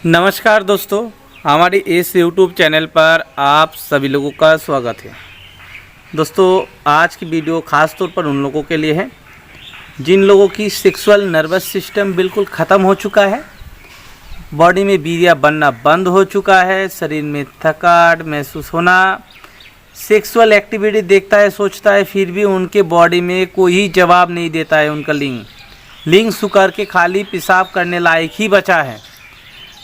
नमस्कार दोस्तों, हमारे इस YouTube चैनल पर आप सभी लोगों का स्वागत है। दोस्तों, आज की वीडियो ख़ास तौर पर उन लोगों के लिए है जिन लोगों की सेक्सुअल नर्वस सिस्टम बिल्कुल ख़त्म हो चुका है, बॉडी में बीरिया बनना बंद हो चुका है, शरीर में थकावट महसूस होना, सेक्सुअल एक्टिविटी देखता है सोचता है फिर भी उनके बॉडी में कोई जवाब नहीं देता है। उनका लिंग सुकर के खाली पेशाब करने लायक ही बचा है।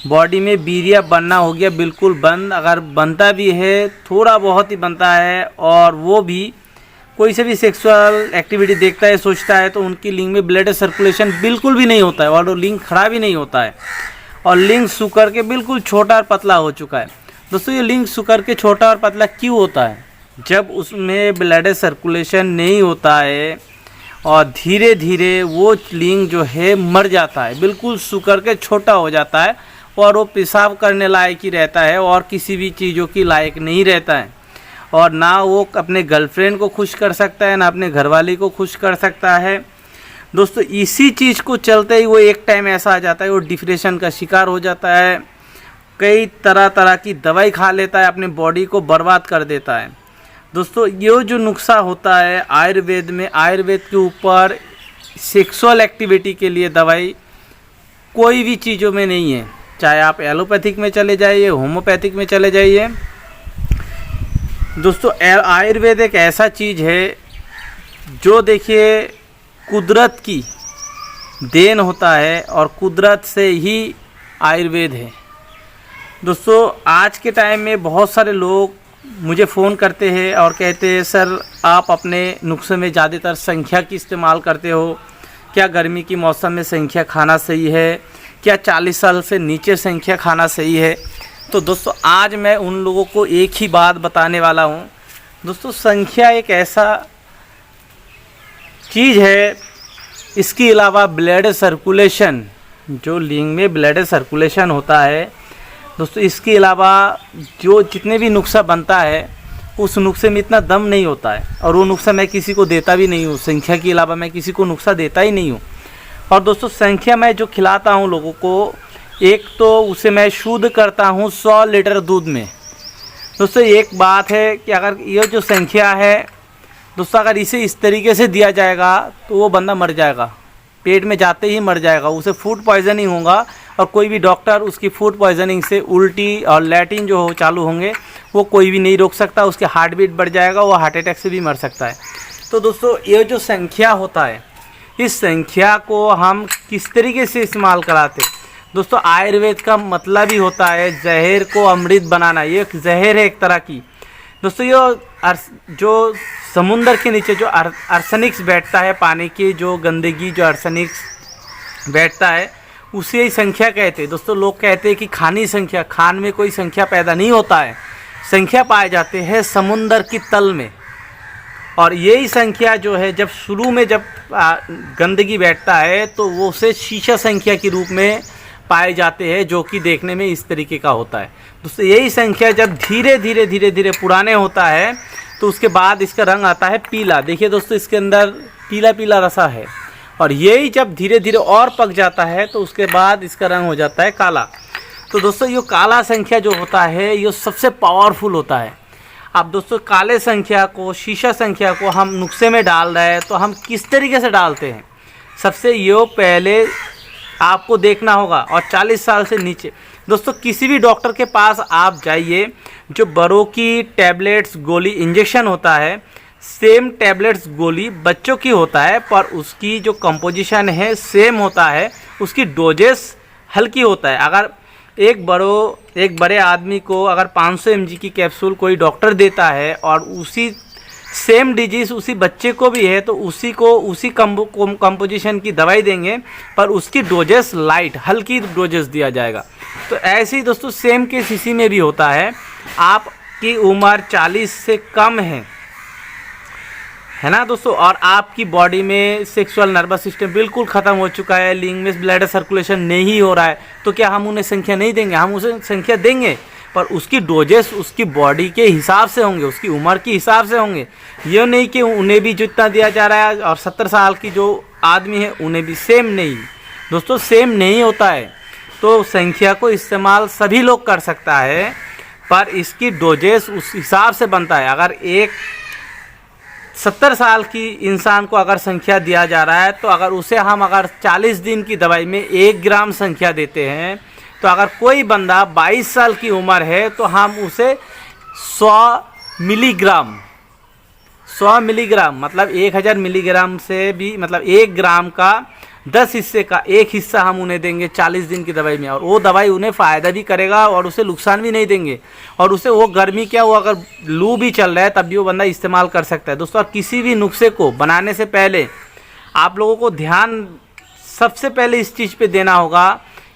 बॉडी में बीरिया बनना हो गया बिल्कुल बंद, अगर बनता भी है थोड़ा बहुत ही बनता है, और वो भी कोई से भी सेक्सुअल एक्टिविटी देखता है सोचता है तो उनकी लिंग में ब्लड सर्कुलेशन बिल्कुल भी नहीं होता है और वो लिंग खड़ा भी नहीं होता है, और लिंग सुकर के बिल्कुल छोटा और पतला हो चुका है। दोस्तों, ये लिंग सुकर के छोटा और पतला क्यों होता है? जब उसमें ब्लड सर्कुलेशन नहीं होता है और धीरे धीरे वो लिंग जो है मर जाता है, बिल्कुल सुकर के छोटा हो जाता है और वो पेशाब करने लायक ही रहता है और किसी भी चीज़ों की लायक नहीं रहता है, और ना वो अपने गर्लफ्रेंड को खुश कर सकता है ना अपने घरवाली को खुश कर सकता है। दोस्तों, इसी चीज़ को चलते ही वो एक टाइम ऐसा आ जाता है वो डिप्रेशन का शिकार हो जाता है, कई तरह की दवाई खा लेता है, अपने बॉडी को बर्बाद कर देता है। दोस्तों, ये जो नुस्खा होता है आयुर्वेद में, आयुर्वेद के ऊपर सेक्सुअल एक्टिविटी के लिए दवाई कोई भी चीज़ों में नहीं है, चाहे आप एलोपैथिक में चले जाइए, होम्योपैथिक में चले जाइए। दोस्तों, आयुर्वेद एक ऐसा चीज़ है जो देखिए कुदरत की देन होता है और कुदरत से ही आयुर्वेद है। दोस्तों, आज के टाइम में बहुत सारे लोग मुझे फ़ोन करते हैं और कहते हैं सर आप अपने नुस्खे में ज़्यादातर संख्या की इस्तेमाल करते हो, क्या गर्मी की मौसम में संख्या खाना सही है, क्या 40 साल से नीचे संख्या खाना सही है? तो दोस्तों, आज मैं उन लोगों को एक ही बात बताने वाला हूँ। दोस्तों, संख्या एक ऐसा चीज़ है, इसके अलावा ब्लड सर्कुलेशन, जो लिंग में ब्लड सर्कुलेशन होता है दोस्तों, इसके अलावा जो जितने भी नुस्खा बनता है उस नुस्खे में इतना दम नहीं होता है, और वो नुस्खा मैं किसी को देता भी नहीं हूँ। संख्या के अलावा मैं किसी को नुस्खा देता ही नहीं हूँ। और दोस्तों, संख्या मैं जो खिलाता हूँ लोगों को, एक तो उसे मैं शुद्ध करता हूँ 100 लीटर दूध में। दोस्तों, एक बात है कि अगर ये जो संख्या है दोस्तों, अगर इसे इस तरीके से दिया जाएगा तो वो बंदा मर जाएगा, पेट में जाते ही मर जाएगा, उसे फूड पॉइजनिंग होगा, और कोई भी डॉक्टर उसकी फूड पॉइजनिंग से उल्टी और लैट्रिन जो हो चालू होंगे वो कोई भी नहीं रोक सकता, उसके हार्ट बीट बढ़ जाएगा, वो हार्ट अटैक से भी मर सकता है। तो दोस्तों, ये जो संख्या होता है, इस संख्या को हम किस तरीके से इस्तेमाल कराते? दोस्तों, आयुर्वेद का मतलब ही होता है जहर को अमृत बनाना। ये एक जहर है एक तरह की। दोस्तों, ये जो समुंदर के नीचे जो आर्सेनिक्स बैठता है, पानी की जो गंदगी जो आर्सेनिक्स बैठता है उसे ही संख्या कहते हैं। दोस्तों, लोग कहते हैं कि खानी संख्या, खान में कोई संख्या पैदा नहीं होता है, संख्या पाए जाते हैं समुंदर की तल में। और यही संख्या जो है जब शुरू में जब गंदगी बैठता है तो वो उसे शीशा संख्या के रूप में पाए जाते हैं, जो कि देखने में इस तरीके का होता है। दोस्तों, यही संख्या जब धीरे धीरे पुराने होता है तो उसके बाद इसका रंग आता है पीला। देखिए दोस्तों, इसके अंदर पीला पीला रसा है, और यही जब धीरे धीरे और पक जाता है तो उसके बाद इसका रंग हो जाता है काला। तो दोस्तों, ये काला संख्या जो होता है ये सबसे पावरफुल होता है। अब दोस्तों, काले संख्या को, शीशा संख्या को हम नुस्खे में डाल रहे हैं तो हम किस तरीके से डालते हैं? सबसे ये पहले आपको देखना होगा, और 40 साल से नीचे दोस्तों किसी भी डॉक्टर के पास आप जाइए, जो बड़ों की टैबलेट्स गोली इंजेक्शन होता है, सेम टैबलेट्स गोली बच्चों की होता है, पर उसकी जो कंपोजिशन है सेम होता है, उसकी डोजेस हल्की होता है। अगर एक बड़े आदमी को अगर 500 mg की कैप्सूल कोई डॉक्टर देता है और उसी सेम डिजीज़ उसी बच्चे को भी है तो उसी कंपोजिशन की दवाई देंगे, पर उसकी डोजेस लाइट हल्की डोजेस दिया जाएगा। तो ऐसे ही दोस्तों सेम केस इसी में भी होता है। आपकी उम्र 40 से कम है ना दोस्तों, और आपकी बॉडी में सेक्सुअल नर्वस सिस्टम बिल्कुल ख़त्म हो चुका है, लिंग में ब्लड सर्कुलेशन नहीं हो रहा है, तो क्या हम उन्हें संख्या नहीं देंगे? हम उसे संख्या देंगे, पर उसकी डोजेस उसकी बॉडी के हिसाब से होंगे, उसकी उम्र के हिसाब से होंगे। ये नहीं कि उन्हें भी जितना दिया जा रहा है और 70 साल की जो आदमी है उन्हें भी सेम नहीं। दोस्तों, सेम नहीं होता है। तो संख्या को इस्तेमाल सभी लोग कर सकता है, पर इसकी डोजेस उस हिसाब से बनता है। अगर एक 70 साल की इंसान को अगर संख्या दिया जा रहा है, तो अगर उसे हम अगर 40 दिन की दवाई में 1 ग्राम संख्या देते हैं, तो अगर कोई बंदा 22 साल की उम्र है तो हम उसे 100 मिलीग्राम मतलब 1000 मिलीग्राम से भी, मतलब 1 ग्राम का 10 हिस्से का 1 हिस्सा हम उन्हें देंगे 40 दिन की दवाई में, और वो दवाई उन्हें फ़ायदा भी करेगा और उसे नुकसान भी नहीं देंगे। और उसे वो गर्मी क्या, वो अगर लू भी चल रहा है तब भी वो बंदा इस्तेमाल कर सकता है। दोस्तों, किसी भी नुस्खे को बनाने से पहले आप लोगों को ध्यान सबसे पहले इस चीज़ पे देना होगा,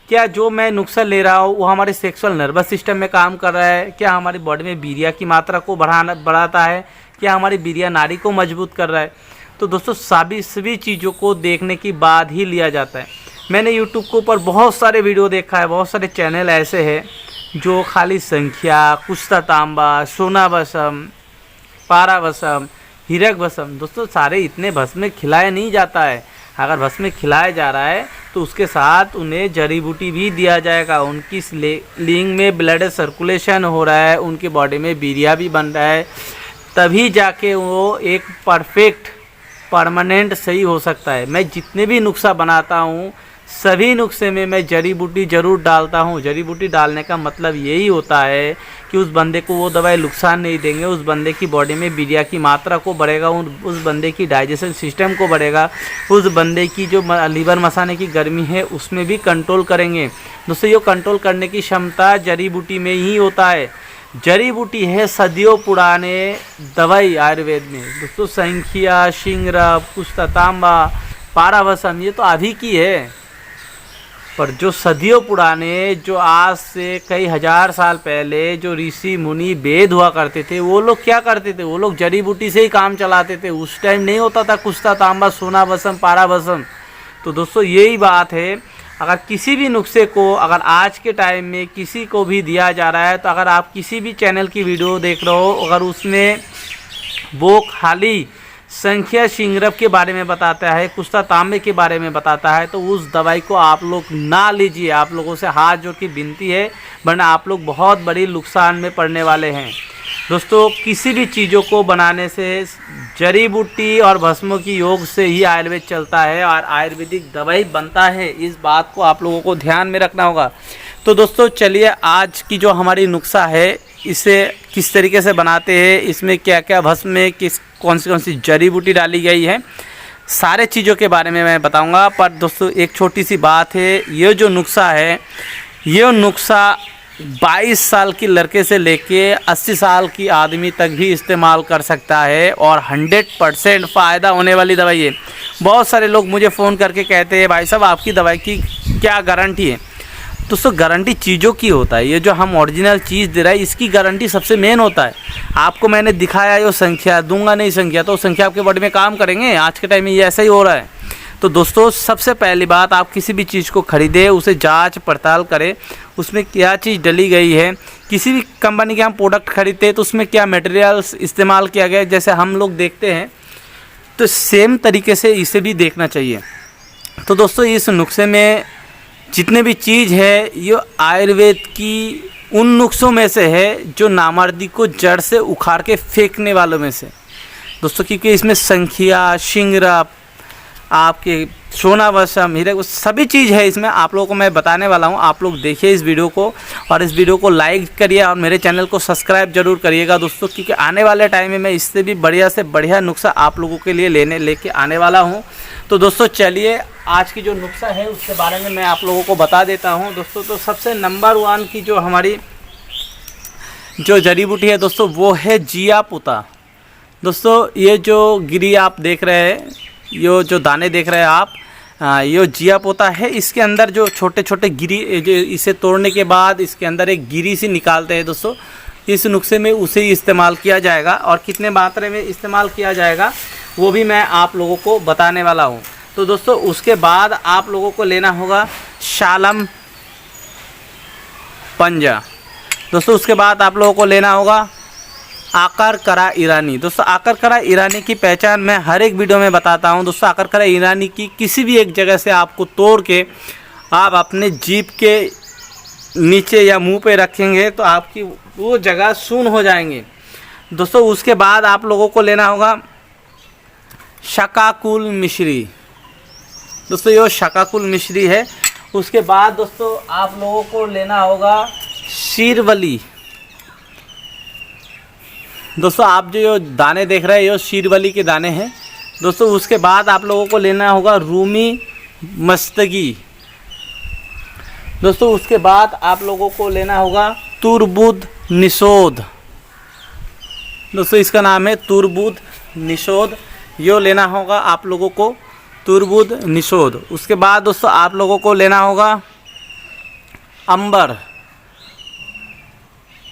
क्या जो मैं नुस्खा ले रहा हूँ वो हमारे सेक्सुअल नर्वस सिस्टम में काम कर रहा है, क्या हमारी बॉडी में वीर्य की मात्रा को बढ़ाता है, क्या हमारी वीर्य नाड़ी को मजबूत कर रहा है। तो दोस्तों, सभी चीज़ों को देखने के बाद ही लिया जाता है। मैंने यूट्यूब के ऊपर बहुत सारे वीडियो देखा है, बहुत सारे चैनल ऐसे हैं जो खाली संख्या, कुश्ता तांबा, सोना भस्म, पारा भस्म, हीरक भस्म, दोस्तों सारे इतने भस्म में खिलाया नहीं जाता है। अगर भस्म में खिलाया जा रहा है तो उसके साथ उन्हें जड़ी बूटी भी दिया जाएगा। उनकी लिंग में ब्लड सर्कुलेशन हो रहा है, उनकी बॉडी में वीर्य भी बन रहा है, तभी जाके वो एक परफेक्ट परमानेंट सही हो सकता है। मैं जितने भी नुस्खा बनाता हूँ, सभी नुस्खे में मैं जड़ी बूटी ज़रूर डालता हूँ। जड़ी बूटी डालने का मतलब यही होता है कि उस बंदे को वो दवाई नुकसान नहीं देंगे, उस बंदे की बॉडी में वीर्य की मात्रा को बढ़ेगा, उस बंदे की डाइजेशन सिस्टम को बढ़ेगा, उस बंदे की जो लीवर मसाने की गर्मी है उसमें भी कंट्रोल करेंगे। दोस्तों, ये कंट्रोल करने की क्षमता जड़ी बूटी में ही होता है। जड़ी बूटी है सदियों पुराने दवाई आयुर्वेद में। दोस्तों, संखिया, शिंगरफ, कुश्ता तांबा, पारा भस्म ये तो अभी की है, पर जो सदियों पुराने, जो आज से कई हजार साल पहले जो ऋषि मुनि वेद हुआ करते थे, वो लोग क्या करते थे, वो लोग जड़ी बूटी से ही काम चलाते थे। उस टाइम नहीं होता था कुश्ता तांबा, सोना भस्म, पारा भस्म। तो दोस्तों, यही बात है, अगर किसी भी नुस्खे को अगर आज के टाइम में किसी को भी दिया जा रहा है, तो अगर आप किसी भी चैनल की वीडियो देख रहे हो, अगर उसमें वो खाली संख्या शिंगरफ के बारे में बताता है, कुश्ता तांबे के बारे में बताता है, तो उस दवाई को आप लोग ना लीजिए। आप लोगों से हाथ जोड़ की विनती है, वरना आप लोग बहुत बड़ी नुकसान में पड़ने वाले हैं। दोस्तों, किसी भी चीज़ों को बनाने से जड़ी बूटी और भस्मों की योग से ही आयुर्वेद चलता है और आयुर्वेदिक दवाई बनता है। इस बात को आप लोगों को ध्यान में रखना होगा। तो दोस्तों, चलिए आज की जो हमारी नुस्खा है, इसे किस तरीके से बनाते हैं, इसमें क्या क्या भस्म में कौन सी जड़ी बूटी डाली गई है, सारे चीज़ों के बारे में मैं बताऊंगा। पर दोस्तों, एक छोटी सी बात है, ये जो नुस्खा है, ये नुस्खा 22 साल की लड़के से लेके 80 साल की आदमी तक भी इस्तेमाल कर सकता है और 100% फ़ायदा होने वाली दवाई है। बहुत सारे लोग मुझे फ़ोन करके कहते हैं, भाई साहब आपकी दवाई की क्या गारंटी है। दोस्तों, गारंटी चीज़ों की होता है। ये जो हम ओरिजिनल चीज़ दे रहा है, इसकी गारंटी सबसे मेन होता है। आपको मैंने दिखाया ये संख्या, दूंगा नहीं संख्या, तो संख्या आपके बॉडी में काम करेंगे। आज के टाइम में ये ऐसा ही हो रहा है। तो दोस्तों, सबसे पहली बात, आप किसी भी चीज़ को ख़रीदें, उसे जांच पड़ताल करें, उसमें क्या चीज़ डली गई है। किसी भी कंपनी के हम प्रोडक्ट खरीदते हैं तो उसमें क्या मटेरियल्स इस्तेमाल किया गया है, जैसे हम लोग देखते हैं, तो सेम तरीके से इसे भी देखना चाहिए। तो दोस्तों, इस नुस्खे में जितने भी चीज़ है, ये आयुर्वेद की उन नुस्खों में से है जो नामर्दी को जड़ से उखाड़ के फेंकने वालों में से। दोस्तों, क्योंकि इसमें संखिया, शिंगरफ, आपके सोना भस्म, हीरक, सभी चीज़ है इसमें। आप लोगों को मैं बताने वाला हूँ। आप लोग देखिए इस वीडियो को, और इस वीडियो को लाइक करिए और मेरे चैनल को सब्सक्राइब जरूर करिएगा दोस्तों, क्योंकि आने वाले टाइम में मैं इससे भी बढ़िया से बढ़िया नुस्खा आप लोगों के लिए लेके आने वाला हूँ। तो दोस्तों, चलिए आज की जो नुस्खा है उसके बारे में मैं आप लोगों को बता देता हूँ दोस्तों। तो सबसे नंबर 1 की जो हमारी जो जड़ी बूटी है दोस्तों, वो है जिया पोता। दोस्तों, ये जो गिरी आप देख रहे हैं, ये जो दाने देख रहे हैं आप, ये जिया पोता है। इसके अंदर जो छोटे छोटे गिरी, जो इसे तोड़ने के बाद इसके अंदर एक गिरी सी निकालते हैं दोस्तों। इस नुस्खे में उसे ही इस्तेमाल किया जाएगा, और कितने मात्रा में इस्तेमाल किया जाएगा वो भी मैं आप लोगों को बताने वाला हूँ। तो दोस्तों, उसके बाद आप लोगों को लेना होगा शालम पंजा। दोस्तों, उसके बाद आप लोगों को लेना होगा आकर करा ईरानी। दोस्तों, आकर करा ईरानी की पहचान मैं हर एक वीडियो में बताता हूं दोस्तों। आकर करा ईरानी की किसी भी एक जगह से आपको तोड़ के आप अपने जीभ के नीचे या मुंह पे रखेंगे तो आपकी वो जगह शून्य हो जाएंगे दोस्तों। उसके बाद आप लोगों को लेना होगा शकाकुल मिश्री। दोस्तों ये शकाकुल मिश्री है। उसके बाद दोस्तों आप लोगों को लेना होगा शीरवली। दोस्तों आप जो दाने देख रहे हैं ये शीरवली के दाने हैं दोस्तों। उसके बाद आप लोगों को लेना होगा रूमी मस्तगी दोस्तों। उसके बाद आप लोगों को लेना होगा तुरबुद निषोध दोस्तों, इसका नाम है तुरबुद निषोध। ये लेना होगा आप लोगों को तुरबुद निषोध। उसके बाद दोस्तों आप लोगों को लेना होगा अंबर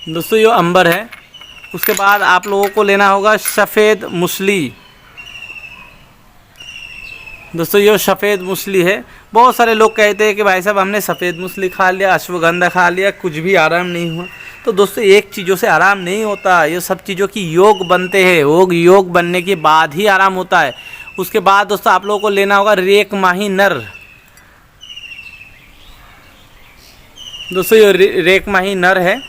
दोस्तों, ये अंबर है। उसके बाद आप लोगों को लेना होगा सफ़ेद मूसली दोस्तों, ये सफ़ेद मूसली है। बहुत सारे लोग कहते हैं कि भाई साहब हमने सफ़ेद मूसली खा लिया, अश्वगंधा खा लिया, कुछ भी आराम नहीं हुआ। तो दोस्तों एक चीज़ों से आराम नहीं होता, ये सब चीज़ों की योग बनते हैं। योग बनने के बाद ही आराम होता है। उसके बाद दोस्तों आप लोगों को लेना होगा रेक माही नर दोस्तों, ये रेक माही नर है।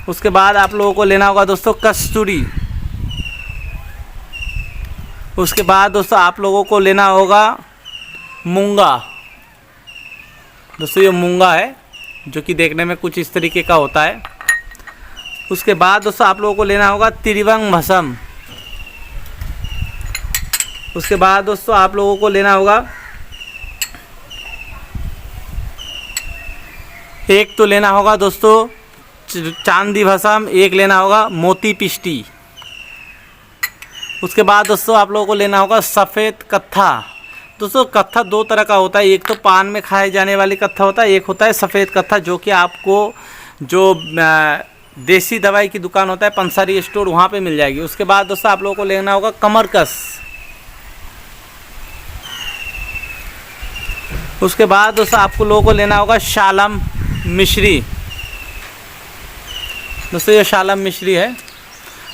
उसके बाद आप लोगों को लेना होगा दोस्तों कस्तूरी। उसके बाद दोस्तों आप लोगों को लेना होगा मूंगा दोस्तों, ये मूंगा है जो कि देखने में कुछ इस तरीके का होता है। उसके बाद दोस्तों आप लोगों को लेना होगा त्रिवंग भस्म। उसके बाद दोस्तों आप लोगों को लेना होगा एक तो लेना होगा दोस्तों चांदी भस्म, एक लेना होगा मोती पिष्टी। उसके बाद दोस्तों आप लोगों को लेना होगा सफ़ेद कत्था दोस्तों। कत्था दो तरह का होता है, एक तो पान में खाए जाने वाली कत्था होता है, एक होता है सफ़ेद कत्था जो कि आपको जो देसी दवाई की दुकान होता है पंसारी स्टोर वहाँ पे मिल जाएगी। उसके बाद दोस्तों आप लोगों को लेना होगा कमरकस। उसके बाद दोस्तों आपको लोगों को लेना होगा शालम मिश्री दोस्तों, ये शालम मिश्री है।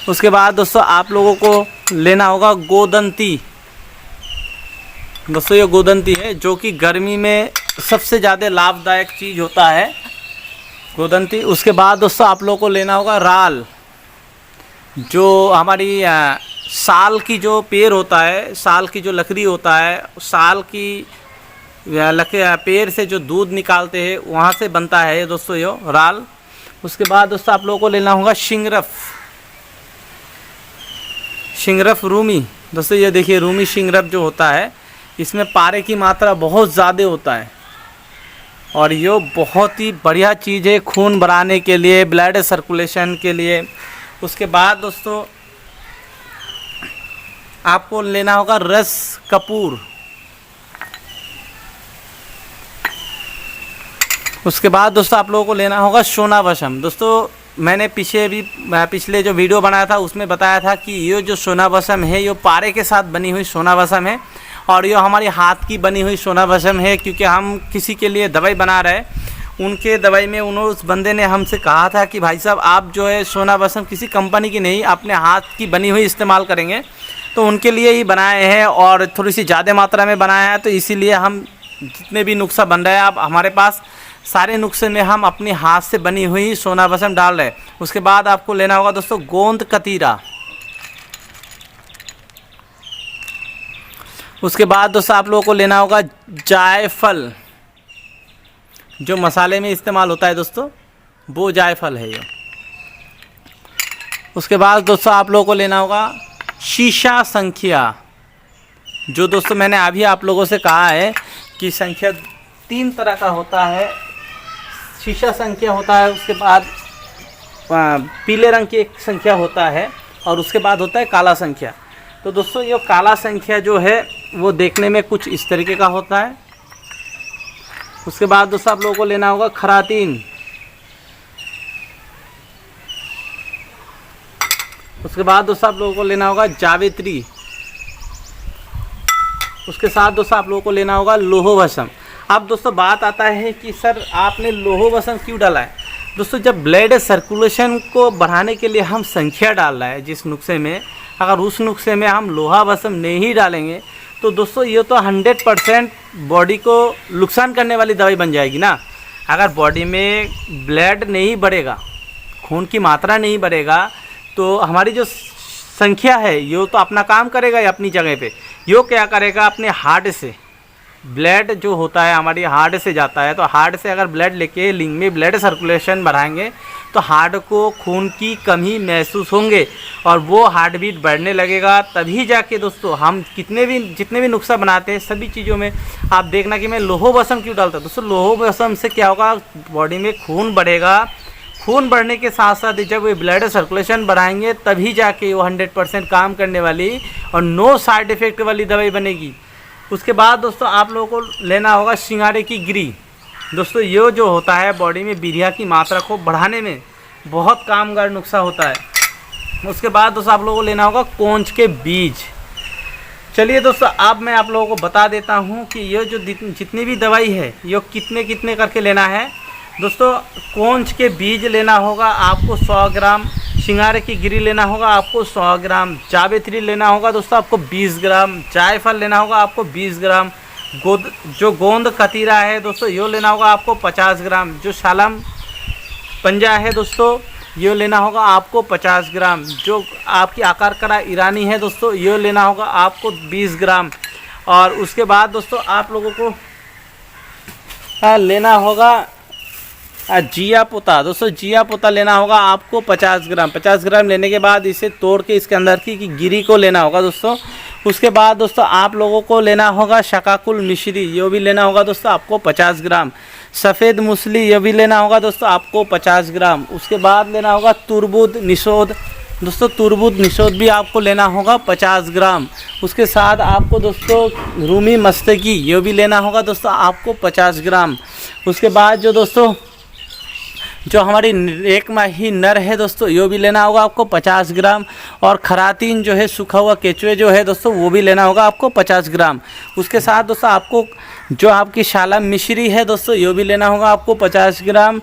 उसके बाद दोस्तों आप लोगों को लेना होगा गोदंती दोस्तों, ये गोदंती है जो कि गर्मी में सबसे ज़्यादा लाभदायक चीज़ होता है गोदंती। उसके बाद दोस्तों आप लोगों को लेना होगा राल, जो हमारी साल की जो पेड़ होता है, साल की जो लकड़ी होता है, साल की पेड़ से जो दूध निकालते हैं वहाँ से बनता है ये दोस्तों ये राल। उसके बाद दोस्तों आप लोगों को लेना होगा शिंगरफ रूमी दोस्तों, ये देखिए रूमी शिंगरफ जो होता है इसमें पारे की मात्रा बहुत ज़्यादा होता है और ये बहुत ही बढ़िया चीज़ है खून बढ़ाने के लिए, ब्लड सर्कुलेशन के लिए। उसके बाद दोस्तों आपको लेना होगा रस कपूर। उसके बाद दोस्तों आप लोगों को लेना होगा सोना भस्म दोस्तों। मैंने पिछले जो वीडियो बनाया था उसमें बताया था कि ये जो सोना भस्म है ये पारे के साथ बनी हुई सोना भस्म है और ये हमारी हाथ की बनी हुई सोना भस्म है, क्योंकि हम किसी के लिए दवाई बना रहे हैं। उनके दवाई में उस बंदे ने हमसे कहा था कि भाई साहब आप जो है सोना भस्म किसी कंपनी की नहीं अपने हाथ की बनी हुई इस्तेमाल करेंगे, तो उनके लिए ही बनाए हैं और थोड़ी सी ज़्यादा मात्रा में बनाया है। तो इसीलिए हम जितने भी नुस्खा बन रहे हैं आप हमारे पास सारे नुस्खे में हम अपने हाथ से बनी हुई सोना भस्म डाल रहे हैं। उसके बाद आपको लेना होगा दोस्तों गोंद कतीरा। उसके बाद दोस्तों आप लोगों को लेना होगा जायफल, जो मसाले में इस्तेमाल होता है दोस्तों, वो जायफल है ये। उसके बाद दोस्तों आप लोगों को लेना होगा शीशा संख्या, जो दोस्तों मैंने अभी आप लोगों से कहा है कि संख्या 3 तरह का होता है। शीशा संख्या होता है, उसके बाद पीले रंग की एक संख्या होता है और उसके बाद होता है काला संख्या। तो दोस्तों ये काला संख्या जो है वो देखने में कुछ इस तरीके का होता है। उसके बाद दोस्तों आप लोगों को लेना होगा खरातीन। उसके बाद दोस्तों आप लोगों को लेना होगा जावित्री। उसके साथ दोस्तों आप लोगों को लेना होगा लोहो भस्म। अब दोस्तों बात आता है कि सर आपने लोहो भस्म क्यों डाला है। दोस्तों जब ब्लड सर्कुलेशन को बढ़ाने के लिए हम संख्या डाल रहे हैं जिस नुस्खे में, अगर उस नुस्खे में हम लोहा भस्म नहीं डालेंगे तो दोस्तों ये तो 100% बॉडी को नुकसान करने वाली दवाई बन जाएगी ना। अगर बॉडी में ब्लड नहीं बढ़ेगा, खून की मात्रा नहीं बढ़ेगा, तो हमारी जो संख्या है ये तो अपना काम करेगा ही अपनी जगह पे। यो क्या करेगा, अपने हार्ट से ब्लड जो होता है हमारी हार्ट से जाता है, तो हार्ट से अगर ब्लड लेके लिंग में ब्लड सर्कुलेशन बढ़ाएंगे तो हार्ट को खून की कमी महसूस होंगे और वो हार्ट बीट बढ़ने लगेगा। तभी जाके दोस्तों हम जितने भी नुस्खा बनाते हैं सभी चीज़ों में आप देखना कि मैं लोहो बसम क्यों डालता हूँ दोस्तों। लोहो बसम से क्या होगा, बॉडी में खून बढ़ेगा। खून बढ़ने के साथ साथ जब वो ब्लड सर्कुलेशन बढ़ाएंगे तभी जाके वो 100% काम करने वाली और नो साइड इफ़ेक्ट वाली दवाई बनेगी। उसके बाद दोस्तों आप लोगों को लेना होगा सिंगारे की गिरी। दोस्तों ये जो होता है बॉडी में वीर्य की मात्रा को बढ़ाने में बहुत कामगार नुस्खा होता है। उसके बाद दोस्तों आप लोगों को लेना होगा कोंच के बीज। चलिए दोस्तों अब मैं आप लोगों को बता देता हूँ कि ये जो जितनी भी दवाई है ये कितने करके लेना है। दोस्तों कोंच के बीज लेना होगा आपको 100 ग्राम, सिंगारे की गिरी लेना होगा आपको 100 ग्राम, जावित्री लेना होगा दोस्तों आपको 20 ग्राम, जायफल लेना होगा आपको 20 ग्राम, जो गोंद कतीरा है दोस्तों ये लेना होगा आपको 50 ग्राम, जो शालम पंजा है दोस्तों ये लेना होगा आपको 50 ग्राम, जो आपकी आकार करा ईरानी है दोस्तों ये लेना होगा आपको 20 ग्राम। और उसके बाद दोस्तों आप लोगों को लेना होगा जिया पोता। दोस्तों जिया पोता लेना होगा आपको 50 ग्राम। 50 ग्राम लेने के बाद इसे तोड़ के इसके अंदर की गिरी को लेना होगा दोस्तों। उसके बाद दोस्तों आप लोगों को लेना होगा शकाकुल मिश्री, ये भी लेना होगा दोस्तों आपको 50 ग्राम। सफ़ेद मूसली ये भी लेना होगा दोस्तों आपको 50 ग्राम। उसके बाद लेना होगा तुरबुद निषोद। दोस्तों तुरबुद निषोद भी आपको लेना होगा 50 ग्राम। उसके साथ आपको दोस्तों रूमी मस्तकी ये भी लेना होगा दोस्तों आपको 50 ग्राम। उसके बाद जो हमारी एक माही नर है दोस्तों ये भी लेना होगा आपको 50 ग्राम। और खरातीन जो है सूखा हुआ केचुए जो है दोस्तों वो भी लेना होगा आपको 50 ग्राम। उसके साथ दोस्तों आपको जो आपकी शालम मिश्री है दोस्तों ये भी लेना होगा आपको 50 ग्राम।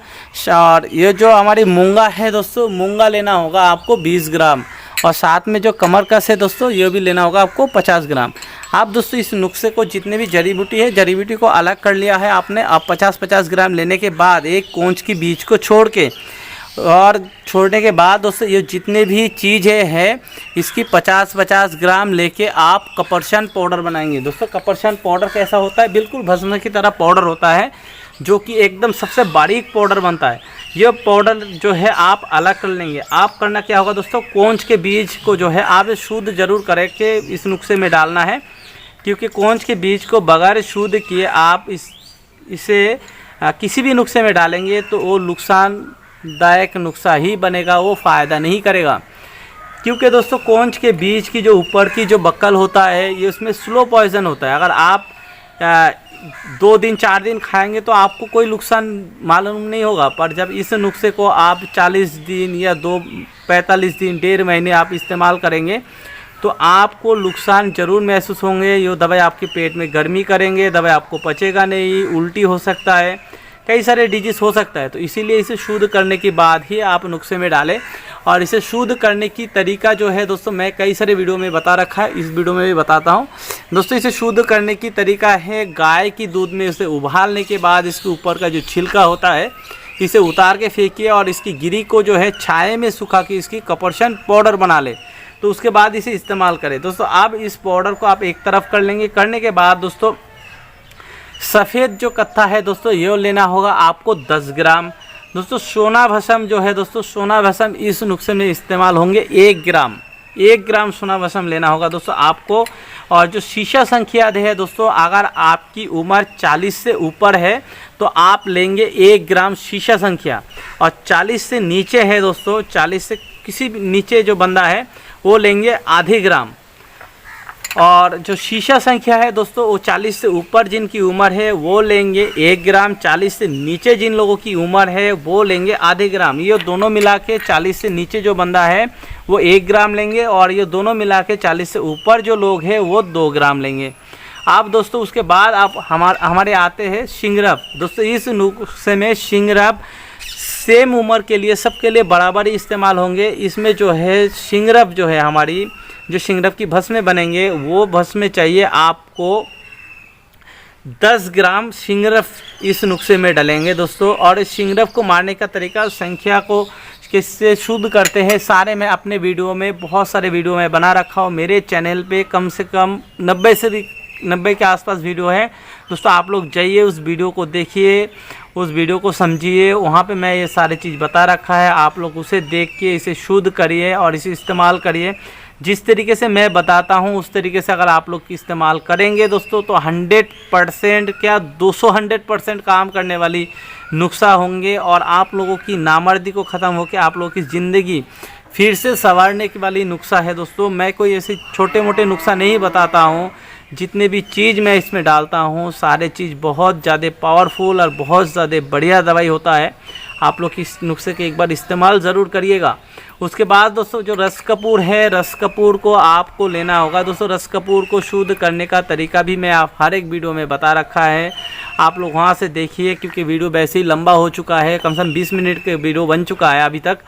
और ये जो हमारी मूंगा है दोस्तों मूंगा लेना होगा आपको 20 ग्राम। और साथ में जो कमर कस है दोस्तों ये भी लेना होगा आपको 50 ग्राम। आप दोस्तों इस नुस्खे को जितने भी जड़ी बूटी है जड़ी बूटी को अलग कर लिया है आपने। आप 50-50 ग्राम लेने के बाद एक कोंच की बीज को छोड़ के और छोड़ने के बाद दोस्तों ये जितने भी चीज़ें हैं इसकी 50-50 ग्राम लेके आप कपरशन पाउडर बनाएंगे। दोस्तों कपरशन पाउडर कैसा होता है, बिल्कुल भस्म की तरह पाउडर होता है जो कि एकदम सबसे बारीक पाउडर बनता है। यह पाउडर जो है आप अलग कर लेंगे। आप करना क्या होगा दोस्तों, कोंच के बीज को जो है आप शुद्ध जरूर करें कि इस नुस्खे में डालना है, क्योंकि कोंच के बीज को बगैर शुद्ध किए आप इसे किसी भी नुस्खे में डालेंगे तो वो नुकसानदायक नुस्खा ही बनेगा, वो फ़ायदा नहीं करेगा। क्योंकि दोस्तों कोंच के बीज की जो ऊपर की जो बक्कल होता है ये उसमें स्लो पॉइजन होता है। अगर आप 2 दिन 4 दिन खाएंगे तो आपको कोई नुकसान मालूम नहीं होगा, पर जब इस नुस्खे को आप 40 दिन या 45 दिन 1.5 महीने आप इस्तेमाल करेंगे तो आपको नुकसान ज़रूर महसूस होंगे। ये दवाई आपके पेट में गर्मी करेंगे, दवाई आपको पचेगा नहीं, उल्टी हो सकता है, कई सारे डिजीज़ हो सकता है। तो इसीलिए इसे शुद्ध करने के बाद ही आप नुस्खे में डालें। और इसे शुद्ध करने की तरीका जो है दोस्तों मैं कई सारे वीडियो में बता रखा है, इस वीडियो में भी बताता हूँ दोस्तों। इसे शुद्ध करने की तरीका है गाय की दूध में इसे उबालने के बाद इसके ऊपर का जो छिलका होता है इसे उतार के फेंकिए और इसकी गिरी को जो है छाये में सुखा के इसकी कपरशन पाउडर बना ले, तो उसके बाद इसे इस्तेमाल करें दोस्तों। अब इस पाउडर को आप एक तरफ कर लेंगे। करने के बाद दोस्तों सफ़ेद जो कत्था है दोस्तों ये लेना होगा आपको 10 ग्राम। दोस्तों सोना भस्म जो है दोस्तों सोना भस्म इस नुस्खे में इस्तेमाल होंगे 1 ग्राम सोना भस्म लेना होगा दोस्तों आपको। और जो शीशा संख्या है दोस्तों, अगर आपकी उम्र 40 से ऊपर है तो आप लेंगे 1 ग्राम शीशा संख्या, और 40 से नीचे है दोस्तों, 40 से किसी भी नीचे जो बंदा है वो लेंगे आधे ग्राम। और जो शीशा संख्या है दोस्तों वो 40 से ऊपर जिनकी उम्र है वो लेंगे 1 ग्राम, 40 से नीचे जिन लोगों की उम्र है वो लेंगे आधे ग्राम। ये दोनों मिला के 40 से नीचे जो बंदा है वो 1 ग्राम लेंगे, और ये दोनों मिला के 40 से ऊपर जो लोग हैं वो 2 ग्राम लेंगे आप दोस्तों। उसके बाद आप हमारे आते हैं शिंगरफ। दोस्तों इस नुस्खे में शिंगरफ सेम उम्र के लिए सबके लिए बराबर ही इस्तेमाल होंगे। इसमें जो है शिंगरफ जो है हमारी जो सिंगरफ की भस्म बनेंगे वो भस्म चाहिए आपको 10 ग्राम सिंगरफ इस नुस्खे में डालेंगे दोस्तों। और इस सिंगरफ को मारने का तरीका, संख्या को किससे शुद्ध करते हैं, सारे मैं अपने वीडियो में, बहुत सारे वीडियो में बना रखा हूँ। मेरे चैनल पे कम से कम 90 के आसपास वीडियो है दोस्तों। आप लोग जाइए उस वीडियो को देखिए, उस वीडियो को समझिए, वहाँ पे मैं ये सारी चीज़ बता रखा है। आप लोग उसे देख के इसे शुद्ध करिए और इसे इस्तेमाल करिए। जिस तरीके से मैं बताता हूँ उस तरीके से अगर आप लोग इस्तेमाल करेंगे दोस्तों तो 100% क्या 200% काम करने वाली नुस्खा होंगे। और आप लोगों की नामर्दी को ख़त्म होकर आप लोगों की ज़िंदगी फिर से संवारने की वाली नुस्खा है दोस्तों। मैं कोई ऐसे छोटे मोटे नुस्खा नहीं बताता हूँ, जितने भी चीज़ मैं इसमें डालता हूँ सारे चीज़ बहुत ज़्यादा पावरफुल और बहुत ज़्यादा बढ़िया दवाई होता है। आप लोग इस नुस्खे के एक बार इस्तेमाल ज़रूर करिएगा। उसके बाद दोस्तों जो रस कपूर है, रस कपूर को आपको लेना होगा दोस्तों। रस कपूर को शुद्ध करने का तरीका भी मैं हर एक वीडियो में बता रखा है, आप लोग वहां से देखिए, क्योंकि वीडियो वैसे ही लंबा हो चुका है, कम से कम 20 मिनट के वीडियो बन चुका है अभी तक।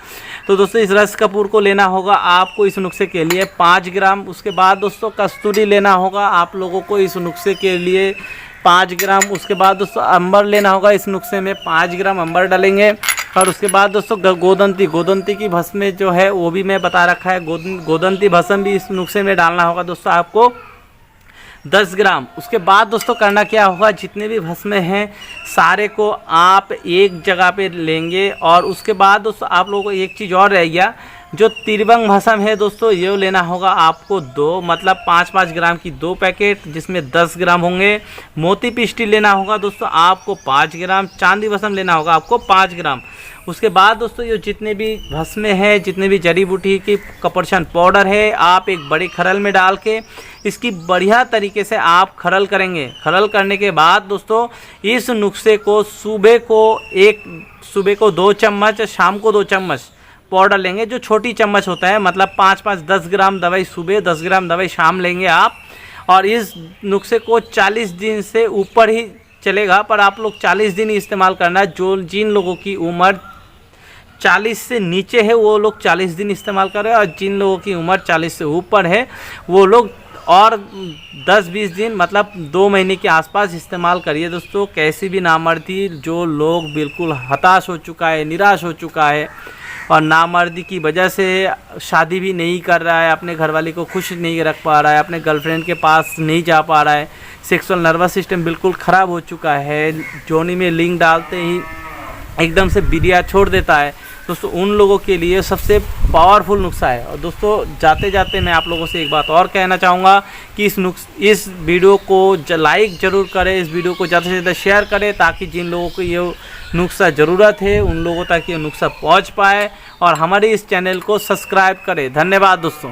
तो दोस्तों इस रस कपूर को लेना होगा आपको इस नुस्खे के लिए 5 ग्राम। उसके बाद दोस्तों कस्तूरी लेना होगा आप लोगों को इस नुस्खे के लिए 5 ग्राम। उसके बाद दोस्तों अंबर लेना होगा, इस नुस्खे में 5 ग्राम अंबर डालेंगे। और उसके बाद दोस्तों गोदंती की भस्म जो है वो भी मैं बता रखा है, गोदंती भस्म भी इस नुस्खे में डालना होगा दोस्तों आपको 10 ग्राम। उसके बाद दोस्तों करना क्या होगा, जितने भी भस्म हैं सारे को आप एक जगह पे लेंगे। और उसके बाद दोस्तों आप लोगों को एक चीज़ और रह गया, जो त्रिभंग भस्म है दोस्तों ये लेना होगा आपको 2, मतलब 5-5 ग्राम की 2 पैकेट, जिसमें 10 ग्राम होंगे। मोती पिस्टी लेना होगा दोस्तों आपको 5 ग्राम। चांदी भस्म लेना होगा आपको 5 ग्राम। उसके बाद दोस्तों ये जितने भी भस्म है, जितने भी जड़ी बूटी की कपरछन पाउडर है, आप एक बड़ी खरल में डाल के इसकी बढ़िया तरीके से आप खरल करेंगे। खरल करने के बाद दोस्तों इस नुस्खे को सुबह को 2 चम्मच, शाम को 2 चम्मच पाउडर लेंगे, जो छोटी चम्मच होता है, मतलब 5-5-10 ग्राम दवाई सुबह, 10 ग्राम दवाई शाम लेंगे आप। और इस नुस्खे को 40 दिन से ऊपर ही चलेगा, पर आप लोग 40 दिन ही इस्तेमाल करना है। जिन लोगों की उम्र 40 से नीचे है वो लोग 40 दिन इस्तेमाल करें, और जिन लोगों की उम्र 40 से ऊपर है वो लोग और 10-20 दिन, मतलब 2 महीने के आसपास इस्तेमाल करिए दोस्तों। कैसी भी नामर्दी, जो लोग बिल्कुल हताश हो चुका है, निराश हो चुका है और नामर्दी की वजह से शादी भी नहीं कर रहा है, अपने घरवाली को खुश नहीं रख पा रहा है, अपने गर्लफ्रेंड के पास नहीं जा पा रहा है, सेक्सुअल नर्वस सिस्टम बिल्कुल ख़राब हो चुका है, जोनी में लिंग डालते ही एकदम से बिरिया छोड़ देता है दोस्तों, उन लोगों के लिए सबसे पावरफुल नुस्खा है। और दोस्तों जाते जाते मैं आप लोगों से एक बात और कहना चाहूँगा कि इस वीडियो को लाइक ज़रूर करें, इस वीडियो को ज़्यादा से ज़्यादा शेयर करें, ताकि जिन लोगों को ये नुस्खा ज़रूरत है उन लोगों तक ये नुस्खा पहुँच पाए। और हमारे इस चैनल को सब्सक्राइब करें। धन्यवाद दोस्तों।